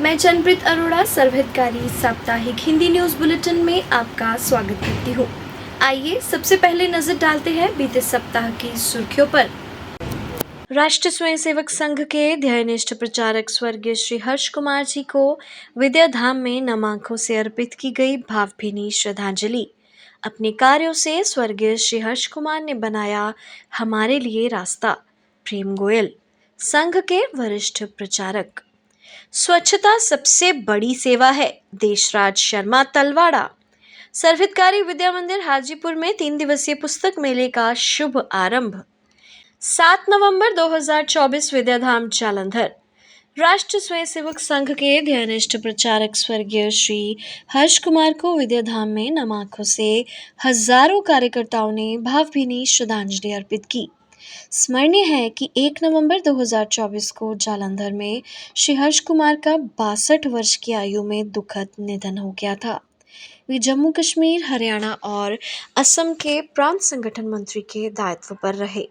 मैं जनप्रीत अरोड़ा सर्वहितकारी साप्ताहिक Hindi news bulletin में आपका स्वागत करती हूँ। आइए सबसे पहले नजर डालते हैं बीते सप्ताह की सुर्खियों पर। राष्ट्रीय स्वयंसेवक संघ के ध्येयनिष्ठ प्रचारक स्वर्गीय श्री हर्ष कुमार जी को विद्याधाम में नम आंखों से अर्पित की गई भावभीनी श्रद्धांजलि। अपने कार्यों से स्वर्गीय श्री हर्ष कुमार ने बनाया हमारे लिए रास्ता। प्रेम गोयल, संघ के वरिष्ठ प्रचारक। स्वच्छता सबसे बड़ी सेवा है, देशराज शर्मा तलवाड़ा। सर्वहितकारी विद्या मंदिर हाजीपुर में 3 दिवसीय पुस्तक मेले का शुभ आरंभ। 7 नवंबर 2024 विद्याधाम जालंधर। राष्ट्रीय स्वयंसेवक संघ के ध्येयनिष्ठ प्रचारक स्वर्गीय श्री हर्ष कुमार को विद्याधाम में नम आंखों से हजारों कार्यकर्ताओं ने भावभीनी श्रद्धांजलि अर्पित की। स्मरणीय है कि 1 नवंबर 2024 को जालंधर में श्री हर्ष कुमार का 62 वर्ष की आयु में दुखद निधन हो गया था। वे जम्मू कश्मीर, हरियाणा और असम के प्रांत संगठन मंत्री के दायित्व पर रहे।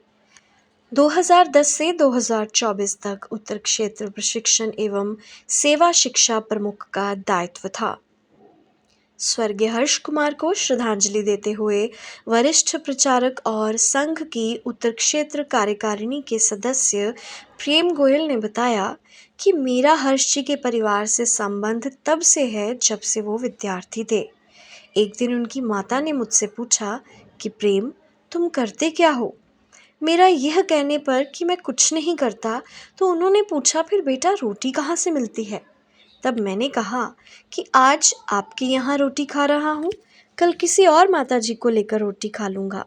2010 से 2024 तक उत्तर क्षेत्र प्रशिक्षण एवं सेवा शिक्षा प्रमुख का दायित्व था। स्वर्गीय हर्ष कुमार को श्रद्धांजलि देते हुए वरिष्ठ प्रचारक और संघ की उत्तर क्षेत्र कार्यकारिणी के सदस्य प्रेम गोयल ने बताया कि मेरा हर्ष जी के परिवार से संबंध तब से है जब से वो विद्यार्थी थे। एक दिन उनकी माता ने मुझसे पूछा कि प्रेम, तुम करते क्या हो? मेरा यह कहने पर कि मैं कुछ नहीं करता तो उन्होंने पूछा, फिर बेटा रोटी कहाँ से मिलती है? तब मैंने कहा कि आज आपके यहाँ रोटी खा रहा हूँ, कल किसी और माता जी को लेकर रोटी खा लूँगा।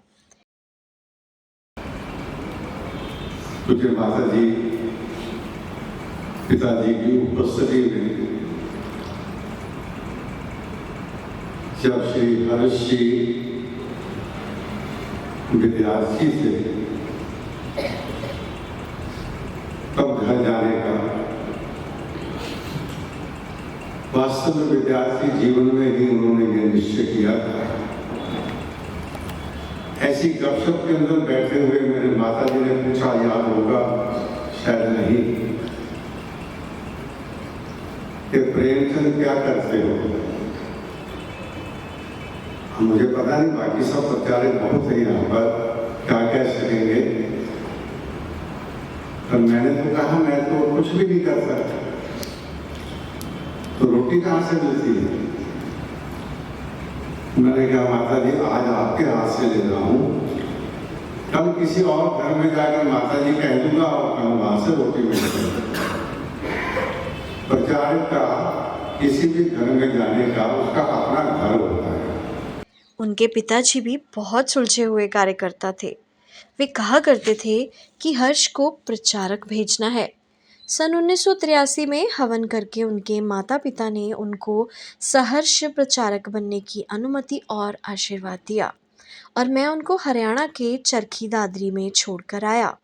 मुझे माता जी, पिताजी की उपस्थिति में जब श्री हर्ष जी विद्यार्थी थे तब घर जाने का, वास्तव में विद्यार्थी जीवन में ही उन्होंने यह निश्चय किया था। ऐसी गपशप के अंदर बैठे हुए मेरे माता जी ने पूछा, याद होगा शायद नहीं, कि प्रेमचंद क्या करते हो? मुझे पता नहीं, बाकी सब प्रचारक बहुत है यहाँ पर, क्या कह सकेंगे, पर मैंने तो कहा मैं तो कुछ भी नहीं कर सकता। तो रोटी कहाँ से मिलती है? मैंने कहा माता जी आज आपके हाथ से ले रहा हूँ, कल किसी और घर में जाकर माता जी कह दूंगा और कल वहां से रोटी मिलेगी। प्रचारक का किसी भी घर में जाने का उसका अपना घर होता है। उनके पिताजी भी बहुत सुलझे हुए कार्यकर्ता थे। वे कहा करते थे कि हर्ष को प्रचारक भेजना है। सन 1983 में हवन करके उनके माता पिता ने उनको सहर्ष प्रचारक बनने की अनुमति और आशीर्वाद दिया और मैं उनको हरियाणा के चरखी दादरी में छोड़कर आया।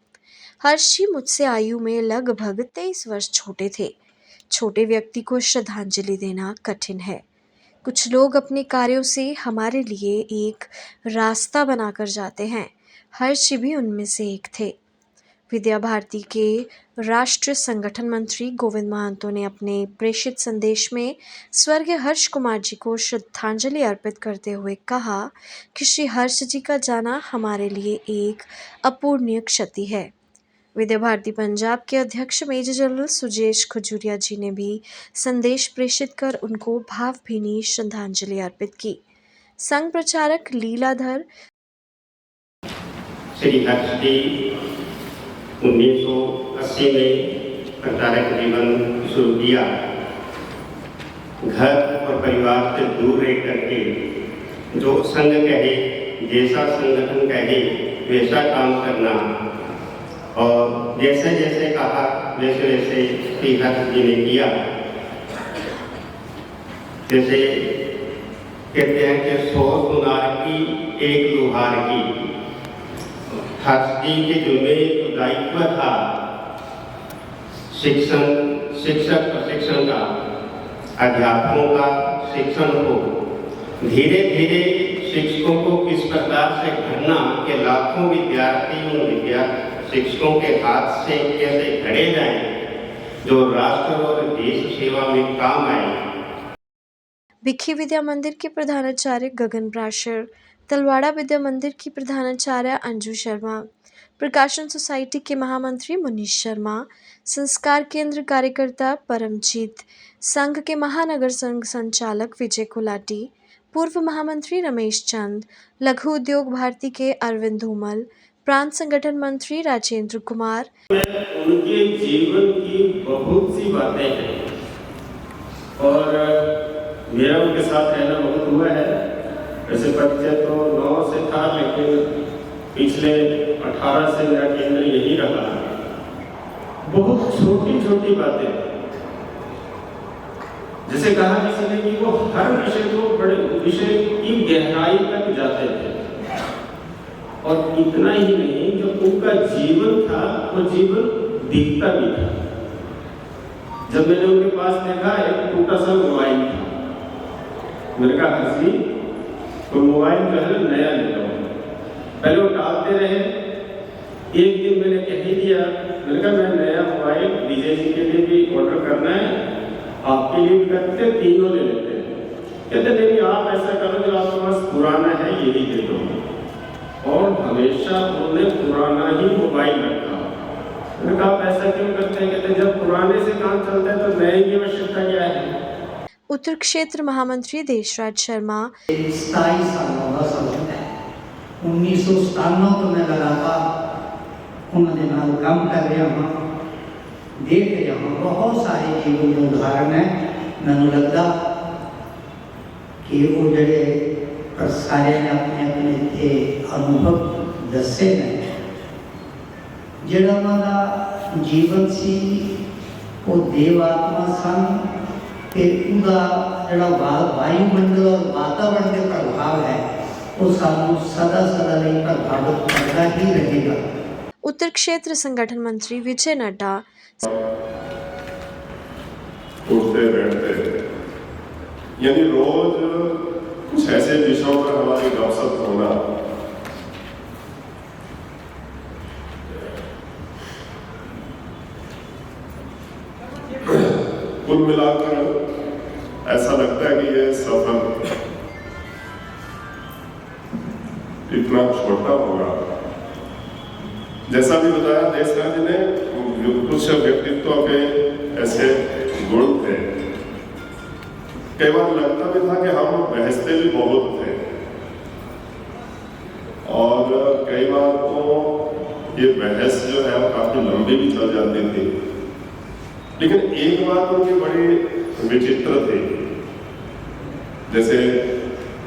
हर्ष जी मुझसे आयु में लगभग 23 वर्ष छोटे थे। छोटे व्यक्ति को श्रद्धांजलि देना कठिन है। कुछ लोग अपने कार्यों से हमारे लिए एक रास्ता बनाकर जाते हैं। हर्ष जी भी उनमें से एक थे। विद्या भारती के राष्ट्रीय संगठन मंत्री गोविंद महतो ने अपने प्रेषित संदेश में स्वर्गीय हर्ष कुमार जी को श्रद्धांजलि अर्पित करते हुए कहा कि श्री हर्ष जी का जाना हमारे लिए एक अपूरणीय क्षति है। विद्या भारती पंजाब के अध्यक्ष मेजर जनरल सुजेश खजूरिया जी ने भी संदेश प्रेषित कर उनको भावभीनी श्रद्धांजलि अर्पित की। संघ प्रचारक लीलाधर, श्री हर्ष जी 1980 में प्रचारक जीवन शुरू किया। घर और परिवार से दूर रह करके जो संघ कहे, जैसा संगठन कहे वैसा काम करना, और जैसे जैसे कहा वैसे वैसे श्री हर्ष जी ने किया। जैसे कहते हैं कि 100 सुनार की एक लुहार की, हर्ष जी के जुम्मे दायित्व था शिक्षक प्रशिक्षण का, अध्यापकों का शिक्षण हो। धीरे धीरे शिक्षकों को किस प्रकार से घड़ना कि लाखों विद्यार्थी उन शिक्षकों के हाथ से कैसे घड़े जाएं, जो राष्ट्र और देश सेवा में काम आए। भिक्खी विद्या मंदिर के प्रधानाचार्य गगन ब्राशर, तलवाड़ा विद्या मंदिर की प्रधानाचार्य अंजू शर्मा, प्रकाशन सोसाइटी के महामंत्री मुनीश शर्मा, संस्कार केंद्र कार्यकर्ता परमजीत, संघ के महानगर संघ संचालक विजय कोलाटी, पूर्व महामंत्री रमेश चंद, लघु उद्योग भारती के अरविंद धूमल, प्रांत संगठन मंत्री राजेंद्र कुमार, उनके जीवन की बहुत सी बातें हैं और मेरा उनके साथ रहना बहुत हुआ है। वैसे परिचय तो 9 से था, लेकिन पिछले 18 से मेरा केंद्र यही रहा। बहुत छोटी छोटी बातें, जैसे कहा किसी ने कि वो हर विषय को बड़े विषय की गहराई तक जाते थे। और इतना ही नहीं, जो उनका जीवन था वो जीवन दिखता भी था। जब मैंने उनके पास देखा, एक टूटा सा मोबाइल था। मैंने कहा हंसी तो मोबाइल जो है नया ले लो। पहले वो टालते रहे। एक दिन मैंने कह ही दिया, मैंने कहा मैं नया मोबाइल विजय जी के लिए भी ऑर्डर करना है, आपके लिए भी करते, तीनों ले लेते हैं। कहते नहीं, आप ऐसा करो जो आपके पास पुराना है यही दे दो। और हमेशा उन्होंने पुराना ही मोबाइल रखा। मैंने कहा आप ऐसा क्यों करते हैं? कहते जब पुराने से काम चलता है तो नए की आवश्यकता क्या है। उत्तर क्षेत्र महामंत्री देशराज शर्मा, 27 सालों का सफर है। 1997 तो मैं लगातार उन्होंने नाल काम कर रहा हाँ, देख रहा हाँ, बहुत सारे जीवन के उदाहरण है। मैंने लगता कि वो जड़े सारे ने अपने अपने थे अनुभव दसे ने, जड़ा उन्होंने जीवन सी वो देवात्मा सन कि उनका जड़ा वायुमंडल और वातावरण के प्रभाव है वो सानू सदा सदा लिए प्रभावित करता ही रहेगा। उत्तर क्षेत्र संगठन मंत्री विजय नड्डा, उठते बैठते यानी रोज कुछ ऐसे विषयों पर हमारी गपशप होना, कुल मिलाकर ऐसा लगता है कि ये सफर इतना छोटा होगा। जैसा भी बताया देशराज ने, कुछ व्यक्तित्व के ऐसे गुण थे। कई बार लगता भी था कि हम बहसते भी बहुत थे और कई बार तो ये बहस जो है वो काफी लंबी भी चल जाती थी। लेकिन एक बात उनकी बड़ी विचित्र थी, जैसे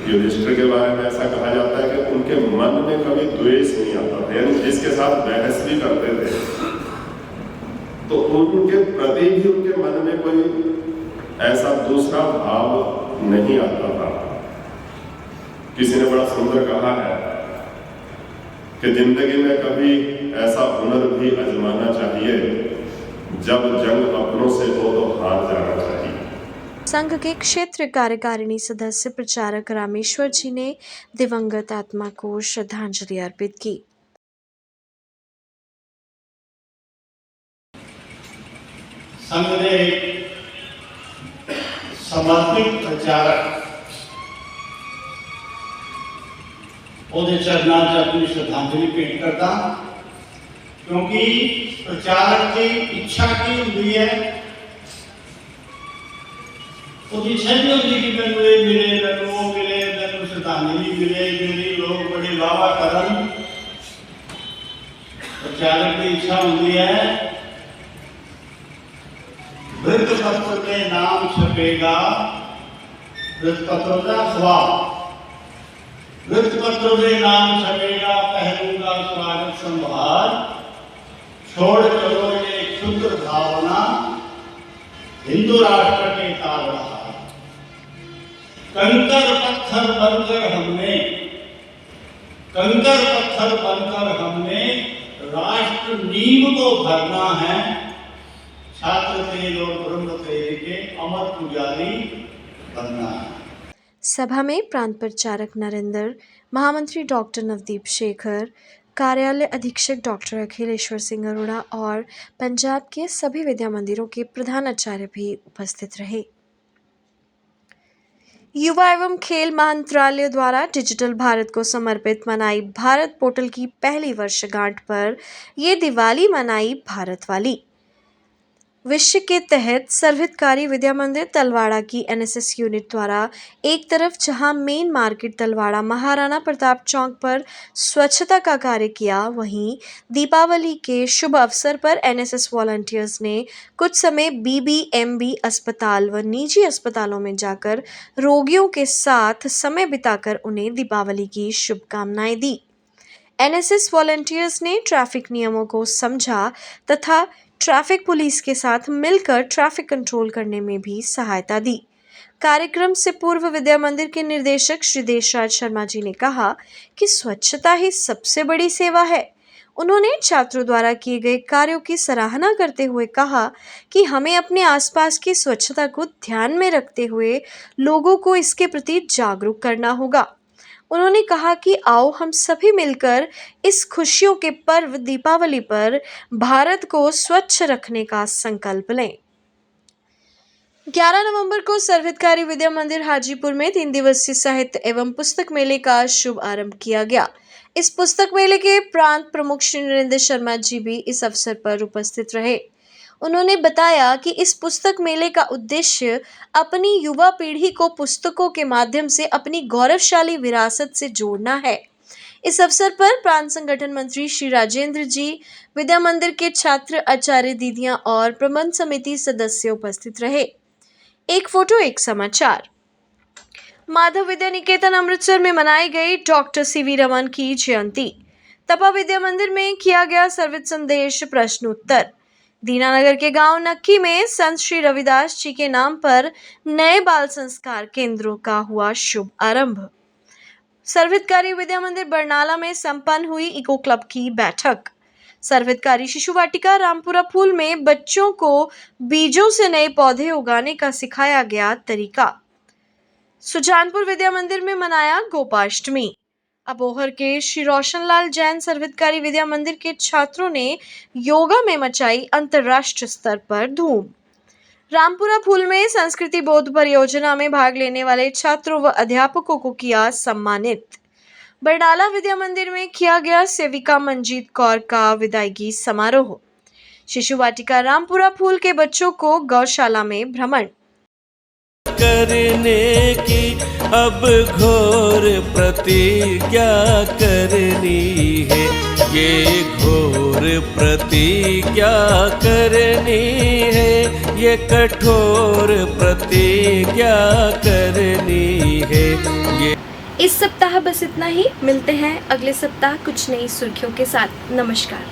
युधिष्ठिर के बारे में ऐसा कहा जाता है कि उनके मन में कभी द्वेष नहीं आता था, यानी जिसके साथ बहस भी करते थे तो उनके प्रति भी उनके मन में कोई ऐसा दूसरा भाव नहीं आता था। किसी ने बड़ा सुंदर कहा है कि जिंदगी में कभी ऐसा हुनर भी आजमाना चाहिए जब जंग अपनों से हो तो हार जाना चाहिए। संघ के क्षेत्र कार्यकारिणी सदस्य प्रचारक रामेश्वर जी ने दिवंगत आत्मा को श्रद्धांजलि अर्पित की। संघ ने समर्पित प्रचारक ਉਹਦੇ चरणों से अपनी श्रद्धांजलि भेंट करता, क्योंकि प्रचारक की इच्छा की हुई है। उसकी इच्छा नहीं होती कि मैं ये मिले, मैं वो मिले, मैं श्रद्धांजलि मिले, मेरी लोग बड़ी वाह करन। प्रचारक की इच्छा होती है वृत्तपत्र में नाम छपेगा, वृत्तपत्र का अखबार, वृत्तपत्र में नाम छपेगा, पहलूंगा स्वागत संभार, छोड़ चलो ये क्षुद्र भावना, हिंदू राष्ट्र के ताबड़हार। कंकर पत्थर बनकर हमने राष्ट्र नींव को भरना है। छात्र तेज और ब्रह्म तेज के अमर पुजारी बनना है। सभा में प्रांत प्रचारक नरेंद्र, महामंत्री डॉक्टर नवदीप शेखर, कार्यालय अधीक्षक डॉक्टर अखिलेश्वर सिंह अरोड़ा और पंजाब के सभी विद्या मंदिरों के प्रधानाचार्य भी उपस्थित रहे। युवा एवं खेल मंत्रालय द्वारा डिजिटल भारत को समर्पित मनाई भारत पोर्टल की पहली वर्षगांठ पर ये दिवाली मनाई भारत वाली विषय के तहत सर्वहितकारी विद्या मंदिर तलवाड़ा की एनएसएस यूनिट द्वारा एक तरफ जहां मेन मार्केट तलवाड़ा महाराणा प्रताप चौक पर स्वच्छता का कार्य किया, वहीं दीपावली के शुभ अवसर पर एनएसएस वॉलंटियर्स ने कुछ समय बीबीएमबी अस्पताल व निजी अस्पतालों में जाकर रोगियों के साथ समय बिताकर उन्हें दीपावली की शुभकामनाएं दी। एनएसएस वॉलंटियर्स ने ट्रैफिक नियमों को समझा तथा ट्रैफिक पुलिस के साथ मिलकर ट्रैफिक कंट्रोल करने में भी सहायता दी। कार्यक्रम से पूर्व विद्या मंदिर के निर्देशक श्री देशराज शर्मा जी ने कहा कि स्वच्छता ही सबसे बड़ी सेवा है। उन्होंने छात्रों द्वारा किए गए कार्यों की सराहना करते हुए कहा कि हमें अपने आसपास की स्वच्छता को ध्यान में रखते हुए लोगों को इसके प्रति जागरूक करना होगा। उन्होंने कहा कि आओ हम सभी मिलकर इस खुशियों के पर्व दीपावली पर भारत को स्वच्छ रखने का संकल्प लें। 11 नवंबर को सर्वहितकारी विद्या मंदिर हाजीपुर में 3 दिवसीय साहित्य एवं पुस्तक मेले का शुभ आरंभ किया गया। इस पुस्तक मेले के प्रांत प्रमुख श्री नरेंद्र शर्मा जी भी इस अवसर पर उपस्थित रहे। उन्होंने बताया कि इस पुस्तक मेले का उद्देश्य अपनी युवा पीढ़ी को पुस्तकों के माध्यम से अपनी गौरवशाली विरासत से जोड़ना है। इस अवसर पर प्रांत संगठन मंत्री श्री राजेंद्र जी, विद्या मंदिर के छात्र, आचार्य दीदियां और प्रबंध समिति सदस्य उपस्थित रहे। एक फोटो एक समाचार। माधव विद्या निकेतन अमृतसर में मनाई गई डॉक्टर सीवी रमन की जयंती। तपा विद्या मंदिर में किया गया सर्वित संदेश प्रश्नोत्तर। दीनानगर के गांव नक्की में संत श्री रविदास जी के नाम पर नए बाल संस्कार केंद्रों का हुआ शुभ आरंभ। सर्वहितकारी विद्या मंदिर बरनाला में संपन्न हुई इको क्लब की बैठक। सर्वहितकारी शिशु वाटिका रामपुरा फूल में बच्चों को बीजों से नए पौधे उगाने का सिखाया गया तरीका। सुजानपुर विद्या मंदिर में मनाया गोपाष्टमी। अबोहर के श्री रोशनलाल जैन सर्वहितकारी विद्या मंदिर के छात्रों ने योगा में मचाई अंतर्राष्ट्रीय स्तर पर धूम। रामपुरा फूल में संस्कृति बोध परियोजना में भाग लेने वाले छात्रों व अध्यापकों को किया सम्मानित। बरनाला विद्या मंदिर में किया गया सेविका मंजीत कौर का विदायगी समारोह। शिशु वाटिका रामपुरा फूल के बच्चों को गौशाला में भ्रमण करने की अब घोर प्रतिज्ञा करनी है, ये घोर प्रतिज्ञा करनी है, ये कठोर प्रतिज्ञा करनी है। ये इस सप्ताह बस इतना ही। मिलते हैं अगले सप्ताह कुछ नई सुर्खियों के साथ। नमस्कार।